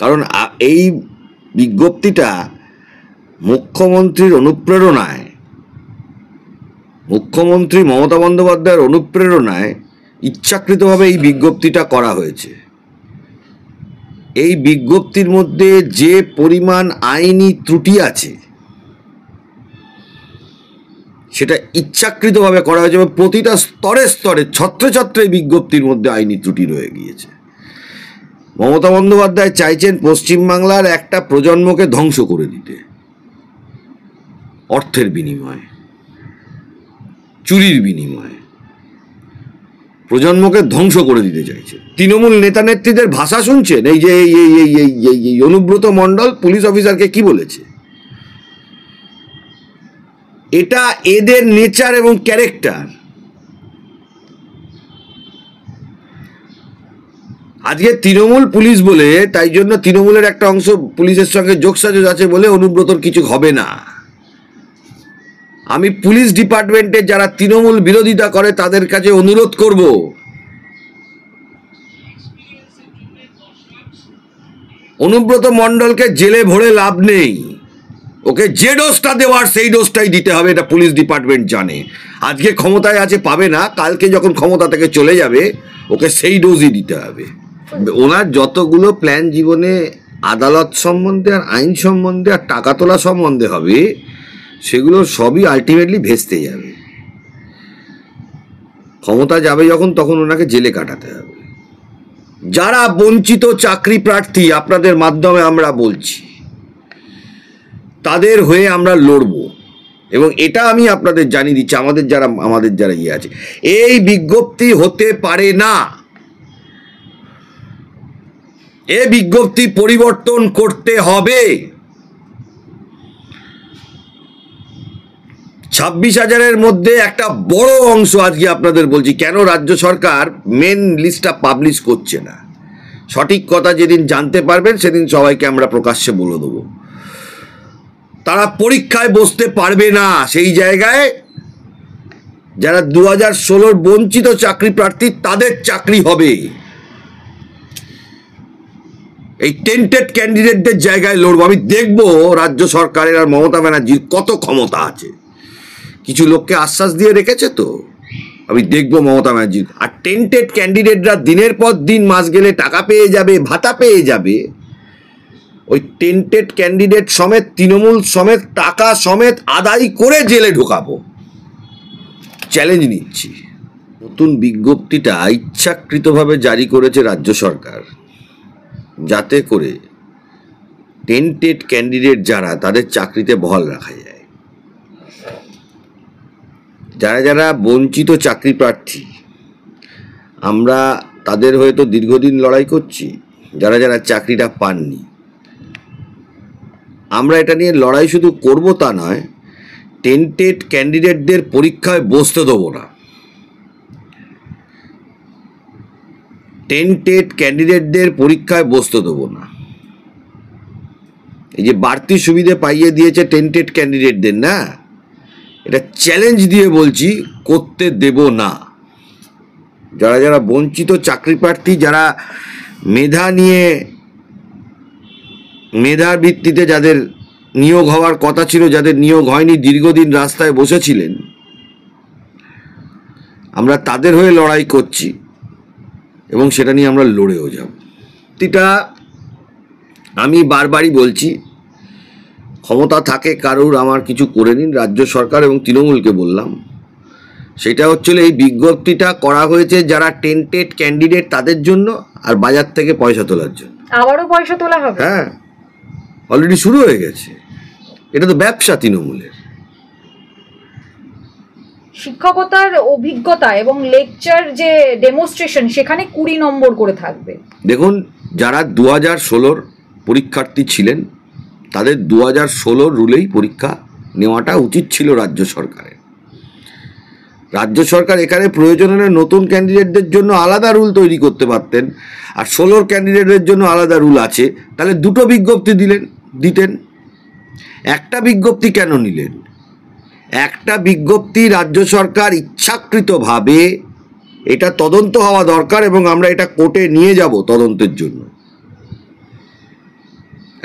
কারণ এই বিজ্ঞপ্তিটা মুখ্যমন্ত্রীর অনুপ্রেরণায়, মুখ্যমন্ত্রী মমতা বন্দ্যোপাধ্যায়ের অনুপ্রেরণায় ইচ্ছাকৃতভাবে এই বিজ্ঞপ্তিটা করা হয়েছে। এই বিজ্ঞপ্তির মধ্যে যে পরিমাণ আইনি ত্রুটি আছে সেটা ইচ্ছাকৃতভাবে করা হয়েছে এবং প্রতিটা স্তরে স্তরে ছত্রে ছত্রে এই বিজ্ঞপ্তির মধ্যে আইনি ত্রুটি রয়ে গিয়েছে। মমতা বন্দ্যোপাধ্যায় চাইছেন পশ্চিমবাংলার একটা প্রজন্মকে ধ্বংস করে দিতে, অর্থের বিনিময়ে, চুরির বিনিময়ে প্রজন্মকে ধ্বংস করে দিতে চাইছে। তৃণমূল নেতা নেত্রীদের ভাষা শুনছেন? এই যে এই অনুব্রত মণ্ডল পুলিশ অফিসারকে কি বলেছে, এটা এদের নেচার এবং ক্যারেক্টার। আজকে তৃণমূল পুলিশ বলে, তাই জন্য তৃণমূলের একটা অংশ পুলিশের সঙ্গে যোগসাজশ আছে বলে অনুব্রতর কিছু হবে না। আমি পুলিশ ডিপার্টমেন্টে যারা তৃণমূল বিরোধিতা করে তাদের কাছে অনুরোধ করব, অনুব্রত মণ্ডলকে জেলে ভরে লাভ নেই, ওকে যে ডোজটা দেওয়ার সেই ডোজটাই দিতে হবে, এটা পুলিশ ডিপার্টমেন্ট জানে। আজকে ক্ষমতায় আছে পাবে না, কালকে যখন ক্ষমতা থেকে চলে যাবে ওকে সেই ডোজই দিতে হবে। ওনার যতগুলো প্ল্যান জীবনে আদালত সম্বন্ধে আর আইন সম্বন্ধে আর টাকা তোলা সম্বন্ধে হবে সেগুলো সবই আলটিমেটলি ভেস্তে যাবে। ক্ষমতা যাবে যখন, তখন ওনাকে জেলে কাটাতে হবে। যারা বঞ্চিত চাকরি প্রার্থী, আপনাদের মাধ্যমে আমরা বলছি, তাদের হয়ে আমরা লড়ব। এবং এটা আমি আপনাদের জানিয়ে দিচ্ছি, আমাদের যারা ইয়ে আছে, এই বিজ্ঞপ্তি হতে পারে না। এই বিজ্ঞপ্তি পরিবর্তন করতে হবে। 26,000-এর মধ্যে একটা বড় অংশ, আজকে আপনাদের বলছি কেন রাজ্য সরকার মেন লিস্টটা পাবলিশ করছে না। সঠিক কথা যেদিন জানতে পারবেন সেদিন সবাইকে আমরা প্রকাশ্যে বলে দেবো। তারা পরীক্ষায় বসতে পারবে না। সেই জায়গায় যারা 2016 বঞ্চিত চাকরি প্রার্থী তাদের চাকরি হবে। এই টেন্টেড ক্যান্ডিডেটদের জায়গায় লড়বো। আমি দেখব রাজ্য সরকারের আর মমতা ব্যানার্জির কত ক্ষমতা আছে। কিছু লোককে আশ্বাস দিয়ে রেখেছে তো, আমি দেখবো মমতা ব্যানার্জির। আর টেন্টেড ক্যান্ডিডেটরা দিনের পর দিন, মাস গেলে টাকা পেয়ে যাবে, ভাতা পেয়ে যাবে, ওই টেন্টেড ক্যান্ডিডেট সমেত, তৃণমূল সমেত, টাকা সমেত আদায় করে জেলে ঢোকাবো। চ্যালেঞ্জ নিচ্ছি। নতুন বিজ্ঞপ্তিটা ইচ্ছাকৃতভাবে জারি করেছে রাজ্য সরকার, যাতে করে টেন্টেড ক্যান্ডিডেট যারা, তাদের চাকরিতে বহাল রাখা যায়। যারা যারা বঞ্চিত চাকরি প্রার্থী, আমরা তাদের হয়তো দীর্ঘদিন লড়াই করছি, যারা যারা চাকরিটা পাননি, আমরা এটা নিয়ে লড়াই শুধু করব তা নয়, টেন্টেড ক্যান্ডিডেটদের পরীক্ষায় বসতে দেবো না। টেন্টেড ক্যান্ডিডেটদের পরীক্ষায় বসতে দেবো না। এই যে বাড়তি সুবিধে পাইয়ে দিয়েছে টেন্টেড ক্যান্ডিডেটদের, না, এটা চ্যালেঞ্জ দিয়ে বলছি, করতে দেব না। যারা যারা বঞ্চিত চাকরি প্রার্থী, যারা মেধার ভিত্তিতে যাদের নিয়োগ হওয়ার কথা ছিল, যাদের নিয়োগ হয়নি, দীর্ঘদিন রাস্তায় বসেছিলেন, আমরা তাদের হয়ে লড়াই করছি এবং সেটা নিয়ে আমরা লড়েও যাব। এটা আমি বারবারই বলছি, ক্ষমতা থাকে কারুর, আমার কিছু করে নিন। রাজ্য সরকার এবং তৃণমূলকে বললাম, সেটা হচ্ছিল এই বিজ্ঞপ্তিটা করা হয়েছে যারা টেন্টেড ক্যান্ডিডেট তাদের জন্য, আর বাজার থেকে পয়সা তোলার জন্য। আবারও পয়সা তোলা হবে? হ্যাঁ, অলরেডি শুরু হয়ে গেছে। এটা তো ব্যবসা তৃণমূলের। শিক্ষকতার অভিজ্ঞতা এবং লেকচার যে ডেমনস্ট্রেশন, সেখানে 20 নম্বর করে থাকবে। দেখুন, যারা 2016 পরীক্ষার্থী ছিলেন তাদের 2016 রুলেই পরীক্ষা নেওয়াটা উচিত ছিল রাজ্য সরকারের। রাজ্য সরকার এখানে প্রয়োজন হলে নতুন ক্যান্ডিডেটদের জন্য আলাদা রুল তৈরি করতে পারতেন, আর 16 ক্যান্ডিডেটের জন্য আলাদা রুল আছে, তাহলে দুটো বিজ্ঞপ্তি দিতেন। একটা বিজ্ঞপ্তি কেন নিলেন? একটা বিজ্ঞপ্তি রাজ্য সরকার ইচ্ছাকৃতভাবে, এটা তদন্ত হওয়া দরকার এবং আমরা এটা কোর্টে নিয়ে যাব তদন্তের জন্য।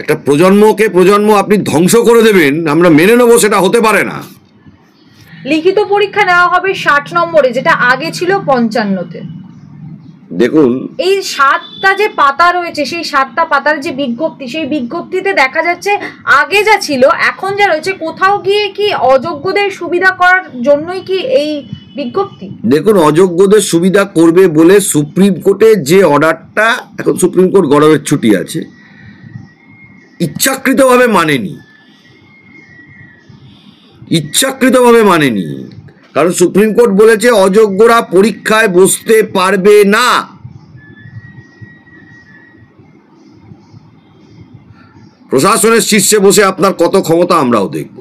একটা প্রজন্মকে প্রজন্ম আপনি ধ্বংস করে দেবেন, আমরা মেনে নেবো, সেটা হতে পারে না। লিখিত পরীক্ষা নেওয়া হবে 60 নম্বরে, যেটা আগে ছিল 55-তে। দেখুন, এই 7টা যে পাতা রয়েছে, সেই 7টা পাতার যে বিজ্ঞপ্তি, সেই বিজ্ঞপ্তিতে দেখা যাচ্ছে আগে যা ছিল এখন যা রয়েছে, কোথাও গিয়ে কি অযোগ্যদের সুবিধা করার জন্যই কি এই বিজ্ঞপ্তি? দেখুন, অযোগ্যদের সুবিধা করবে বলে সুপ্রিম কোর্টের যে অর্ডারটা, এখন সুপ্রিম কোর্ট গরমের ছুটি আছে, ইচ্ছাকৃতভাবে মানেনি, ইচ্ছাকৃতভাবে মানেনি। কারণ সুপ্রিম কোর্ট বলেছে অযোগ্যরা পরীক্ষায় বসতে পারবে না। প্রশাসনের শীর্ষে বসে আপনার কত ক্ষমতা আমরাও দেখব।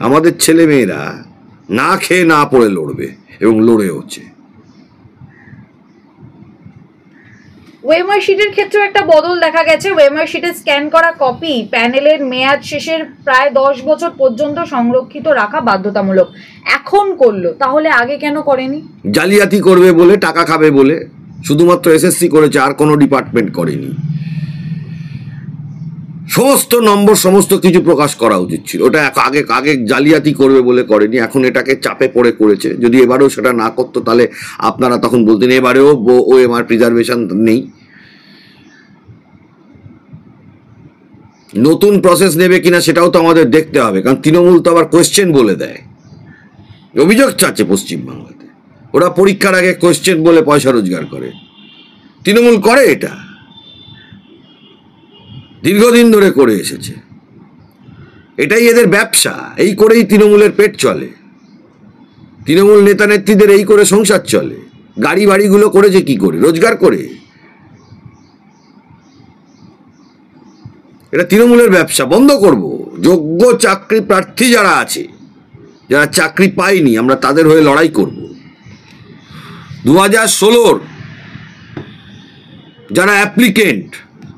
আমাদের ছেলে মেয়েরা না খেয়ে না পড়ে লড়বে, এবং লড়ে হচ্ছে। ওয়েমার শিটের ক্ষেত্রে একটা বদল দেখা গেছে। ওয়েমার শিটের স্ক্যান করা কপি প্যানেলের মেয়াদ শেষের প্রায় 10 বছর পর্যন্ত সংরক্ষিত রাখা বাধ্যতামূলক এখন করলো, তাহলে আগে কেন করেনি? জালিয়াতি করবে বলে, টাকা খাবে বলে শুধুমাত্র এসএসসি করেছে, আর কোনো ডিপার্টমেন্ট করেনি। সমস্ত নম্বর সমস্ত কিছু প্রকাশ করা উচিত ছিল। ওটা আগে আগে জালিয়াতি করবে বলে করেনি, এখন এটাকে চাপে পড়ে করেছে। যদি এবারেও সেটা না করতো তাহলে আপনারা তখন বলতেন এবারেও ওএমআর প্রিজার্ভেশন নেই। নতুন প্রসেস নেবে কিনা সেটাও তো আমাদের দেখতে হবে, কারণ তৃণমূল তো আবার কোয়েশ্চেন বলে দেয়, অভিযোগ চাচ্ছে পশ্চিমবাংলাতে। ওরা পরীক্ষার আগে কোয়েশ্চেন বলে পয়সা রোজগার করে, তৃণমূল করে এটা, দীর্ঘদিন ধরে করে এসেছে। এটাই এদের ব্যবসা, এই করেই তৃণমূলের পেট চলে, তৃণমূল নেতা নেত্রীদের এই করে সংসার চলে। গাড়ি বাড়িগুলো করেছে কি করে? রোজগার করে। এটা তৃণমূলের ব্যবসা, বন্ধ করব। যোগ্য চাকরি প্রার্থী যারা আছে, যারা চাকরি পায়নি, আমরা তাদের হয়ে লড়াই করব। 2016 যারা অ্যাপ্লিকেন্ট,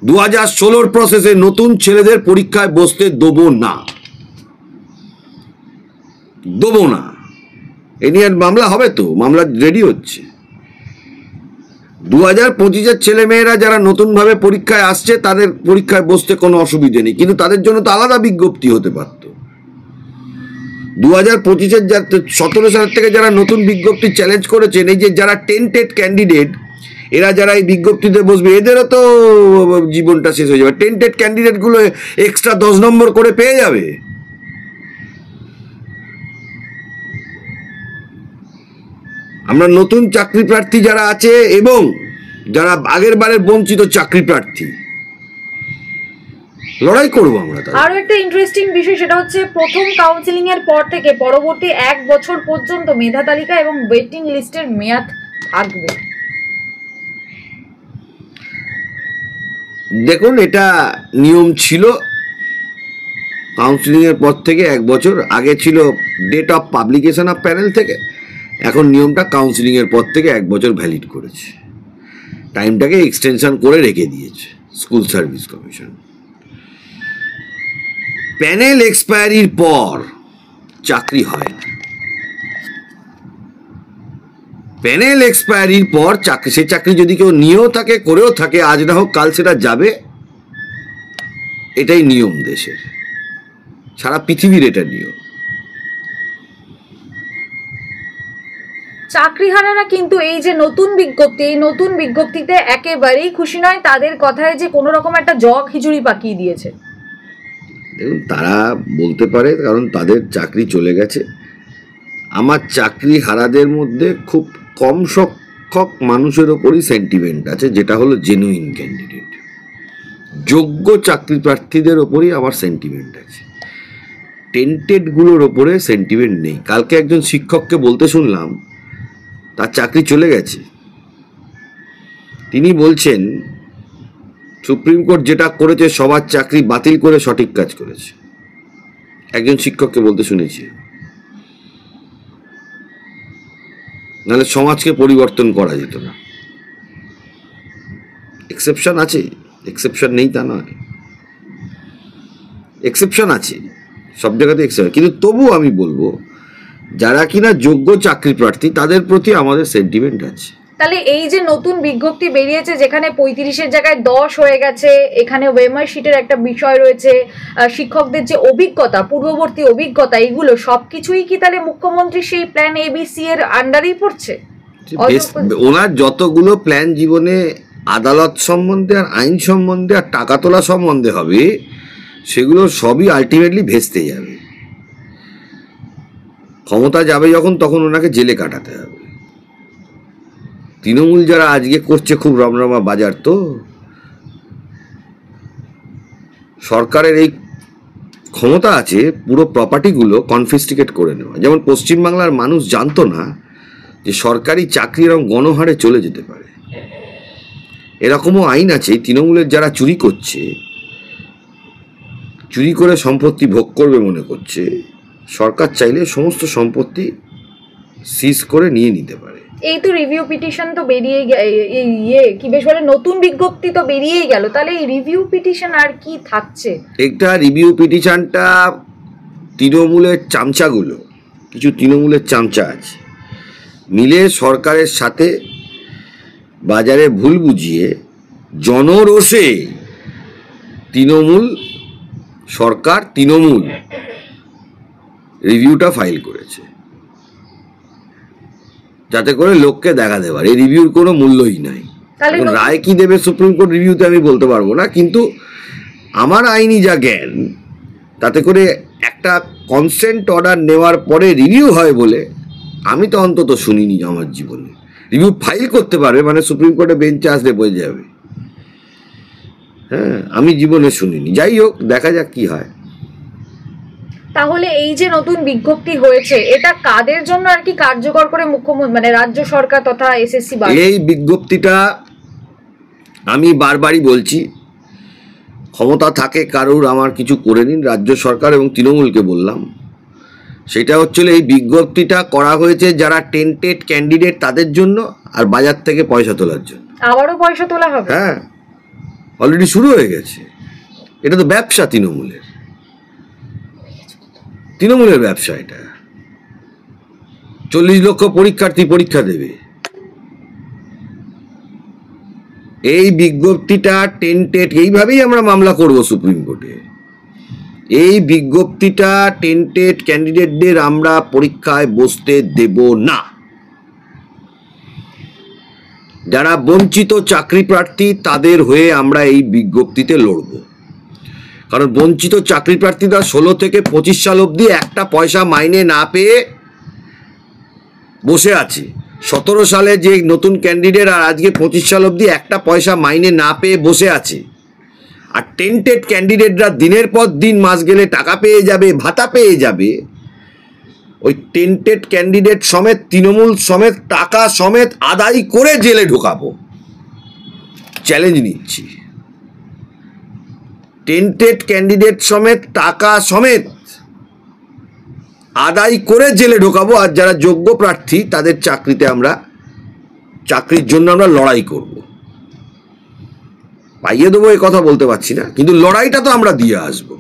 2016 প্রসেসে নতুন ছেলেদের পরীক্ষায় বসতে দেবো না, দেবো না। এ নিয়ে মামলা হবে তো, মামলা রেডি হচ্ছে। 2025-এর ছেলে মেয়েরা যারা নতুনভাবে পরীক্ষায় আসছে, তাদের পরীক্ষায় বসতে কোনো অসুবিধে নেই, কিন্তু তাদের জন্য তো আলাদা বিজ্ঞপ্তি হতে পারত। 2025-এর 17 সালের থেকে যারা নতুন বিজ্ঞপ্তি চ্যালেঞ্জ করেছেন, এই যে যারা টেন্টেড ক্যান্ডিডেট, এরা যারা এই বিজ্ঞপ্তিতে বসবে, এদেরও তো জীবনটা শেষ হয়ে যাবে। টেন্টেড ক্যান্ডিডেটগুলো এক্সট্রা 10 নম্বর করে পেয়ে যাবে। আমরা নতুন চাকরি প্রার্থী যারা আছে এবং যারা আগের বারের বঞ্চিত চাকরি প্রার্থী, লড়াই করবো আমরা। আরো একটা ইন্টারেস্টিং বিষয়, সেটা হচ্ছে প্রথম কাউন্সিলিং এর পর থেকে পরবর্তী 1 বছর পর্যন্ত মেধা তালিকা এবং ওয়েটিং লিস্টের মেয়াদ থাকবে। দেখুন, এটা নিয়ম ছিল কাউন্সিলিং এর পর থেকে 1 বছর। আগে ছিল date of publication of panel থেকে, এখন নিয়মটা কাউন্সিলিং এর পর থেকে 1 বছর ভ্যালিড করেছে, টাইমটাকে এক্সটেনশন করে রেখে দিয়েছে স্কুল সার্ভিস কমিশন। প্যানেল এক্সপায়ারির পর চাকরি হয় না, প্যানেল এক্সপায়ারির পর চাকরি, সেই চাকরি যদি কেউ নিয়েও থাকে, করেও থাকে, আজ না হোক কাল সেটা যাবে। এটাই নিয়ম দেশের, সারা পৃথিবীর এটা নিয়ম। চাকরিহারারা কিন্তু এই যে নতুন বিজ্ঞপ্তি, এই নতুন বিজ্ঞপ্তিতে একেবারেই খুশি নয়। তাদের কথায় যে কোনো রকম একটা জগ খিচুড়ি পাকিয়ে দিয়েছে। দেখুন, তারা বলতে পারে, কারণ তাদের চাকরি চলে গেছে। আমার চাকরি হারাদের মধ্যে খুব কম সংখ্যক মানুষের ওপরই সেন্টিমেন্ট আছে, যেটা হলো জেনুইন ক্যান্ডিডেট, যোগ্য চাকরি প্রার্থীদের ওপরই আমার সেন্টিমেন্ট আছে। টেন্টেডগুলোর ওপরে সেন্টিমেন্ট নেই। কালকে একজন শিক্ষককে বলতে শুনলাম, তার চাকরি চলে গেছে, তিনি বলছেন সুপ্রিম কোর্ট যেটা করেছে সবার চাকরি বাতিল করে সঠিক কাজ করেছে। একজন শিক্ষককে বলতে শুনেছি। নাহলে সমাজকে পরিবর্তন করা যেত না। এক্সেপশন আছে, এক্সেপশন নেই তা নয়, এক্সেপশন আছে, সব জায়গাতে এক্সেপশন। কিন্তু তবু আমি বলবো, যারা কিনা যোগ্য চাকরি প্রার্থী, তাদের প্রতি আমাদের সেন্টিমেন্ট আছে। তাহলে এই যে নতুন বিজ্ঞপ্তি বেরিয়েছে যেখানে 35-এর জায়গায় 10 হয়ে গেছে, এখানে ওয়েমার শিটের একটা বিষয় রয়েছে, শিক্ষকদের যে অভিজ্ঞতা, পূর্ববর্তী অভিজ্ঞতা, এগুলো সবকিছুই কি তাহলে মুখ্যমন্ত্রী সেই প্ল্যান ABC এর আন্ডারেই পড়ছে? ওনার যতগুলো প্ল্যান জীবনে আদালত সম্বন্ধে আর আইন সম্বন্ধে আর টাকা তোলা সম্বন্ধে হবে, সেগুলো সবই আলটিমেটলি ভেস্তে যাবে। ক্ষমতা যাবে যখন, তখন ওনাকে জেলে কাটাতে হবে। তৃণমূল যারা আজকে করছে খুব রমরমা বাজার, তো সরকারের এই ক্ষমতা আছে পুরো প্রপার্টিগুলো কনফিস্টিকেট করে নেওয়া। যেমন পশ্চিমবাংলার মানুষ জানতো না যে সরকারি চাকরি এরকম গণহারে চলে যেতে পারে। এরকমও আইন আছে, তৃণমূলের যারা চুরি করছে, চুরি করে সম্পত্তি ভোগ করবে মনে করছে, সরকার চাইলে সমস্ত সম্পত্তি সিজ করে নিয়ে নিতে পারে। এই তো রিভিউ পিটিশন তো বেরিয়ে কি বেশ বলে নতুন বিজ্ঞপ্তি তো বেরিয়েই গেল, তাহলে এই রিভিউ পিটিশন আর কি থাকছে? একটা রিভিউ পিটিশনটা তৃণমূলের চামচাগুলো, কিছু তৃণমূলের চামচা আছে, মিলে সরকারের সাথে বাজারে ভুল বুঝিয়ে জনরোষে তৃণমূল সরকার, তৃণমূল রিভিউটা ফাইল করেছে, যাতে করে লোককে দেখা দেবার। এই রিভিউর কোনো মূল্যই নাই। রায় কি দেবে সুপ্রিম কোর্ট রিভিউতে আমি বলতে পারবো না, কিন্তু আমার আইনি যা জ্ঞান, তাতে করে একটা কনসেন্ট অর্ডার নেওয়ার পরে রিভিউ হয় বলে আমি তো অন্তত শুনিনি আমার জীবনে। রিভিউ ফাইল করতে পারবে মানে সুপ্রিম কোর্টে বেঞ্চে আসলে বোঝা যাবে। হ্যাঁ, আমি জীবনে শুনিনি। যাই হোক, দেখা যাক কি হয়। তাহলে এই যে নতুন বিজ্ঞপ্তি হয়েছে, এটা কাদের জন্য আর কি কার্যকর করে মুখ্যমন্ত্রী মানে রাজ্য সরকার তথা SSC? এই বিজ্ঞপ্তিটা আমি বারবারই বলছি, ক্ষমতা থাকে কারুর আমার কিছু করে নিন, রাজ্য সরকার এবং তৃণমূলকে বললাম, সেটা হচ্ছিল এই বিজ্ঞপ্তিটা করা হয়েছে যারা টেন্টেড ক্যান্ডিডেট তাদের জন্য, আর বাজার থেকে পয়সা তোলার জন্য। আবারও পয়সা তোলা হবে? হ্যাঁ, অলরেডি শুরু হয়ে গেছে। এটা তো ব্যবসা তৃণমূলের ব্যবসা। এটা 40 লক্ষ পরীক্ষার্থী পরীক্ষা দেবে। এই বিজ্ঞপ্তিটা টেন্টেড, এইভাবেই আমরা মামলা করব সুপ্রিম কোর্টে। এই বিজ্ঞপ্তিটা টেন্টেড ক্যান্ডিডেটদের আমরা পরীক্ষায় বসতে দেব না। যারা বঞ্চিত চাকরি প্রার্থী তাদের হয়ে আমরা এই বিজ্ঞপ্তিতে লড়ব। কারণ বঞ্চিত চাকরি প্রার্থীরা 16 থেকে 25 সাল অবধি একটা পয়সা মাইনে না পেয়ে বসে আছে। 17 সালে যে নতুন ক্যান্ডিডেট আর আজকে 25 সাল অবধি একটা পয়সা মাইনে না পেয়ে বসে আছে। আর টেন্টেড ক্যান্ডিডেটরা দিনের পর দিন, মাস গেলে টাকা পেয়ে যাবে, ভাতা পেয়ে যাবে। ওই টেন্টেড ক্যান্ডিডেট সমেত, তৃণমূল সমেত, টাকা সমেত আদায় করে জেলে ঢোকাবো। চ্যালেঞ্জ নিচ্ছি। টেন্টেড ক্যান্ডিডেট সমেত, টাকা সমেত আদায় করে জেলে ঢোকাবো। আর যারা যোগ্য প্রার্থী তাদের চাকরির জন্য আমরা লড়াই করব। পাইয়ে দেবো এ কথা বলতে পারছি না, কিন্তু লড়াইটা তো আমরা দিয়ে আসবো।